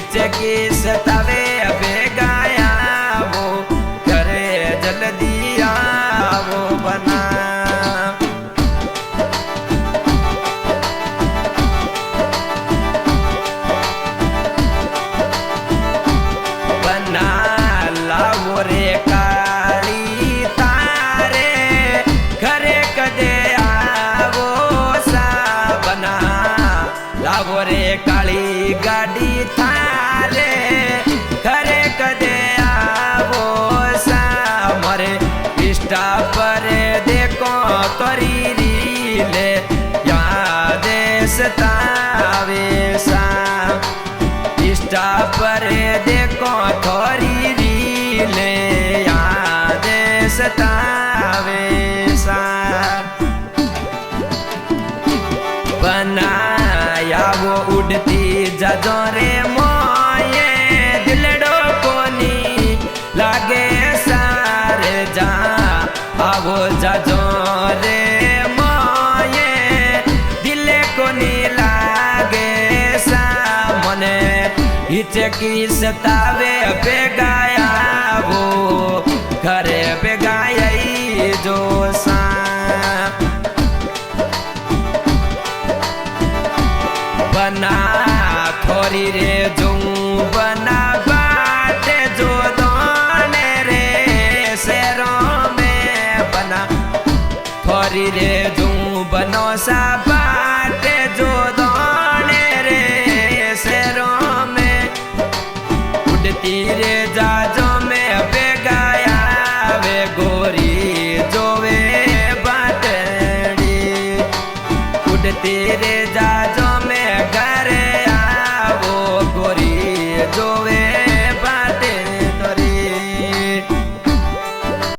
हिचे की सतावे बेगाया वो करे जल्दी वो बना बना लावो रे काली तारे घरे कदे आवो सा बना लावो रे काली गाड़ी थारे घरे कदे आवो सा मरे इष्टा पर देखो तोरी रीले याद सतावे सा इष्टा पर देखो थोड़ी रीले याद सतावे सा बनाया वो उड़ती जाजो रे मोये दिलड़ो कोनी लागे सारे जा आवो जाजो रे मोये दिले कोनी लागे सा मने हिचे की सतावे बेगाया वो घरे बेगाया जो सा बना थोड़ी रे जो बना बाटे जो दोने रे शहरों में बना थोड़ी रे जो बनो सा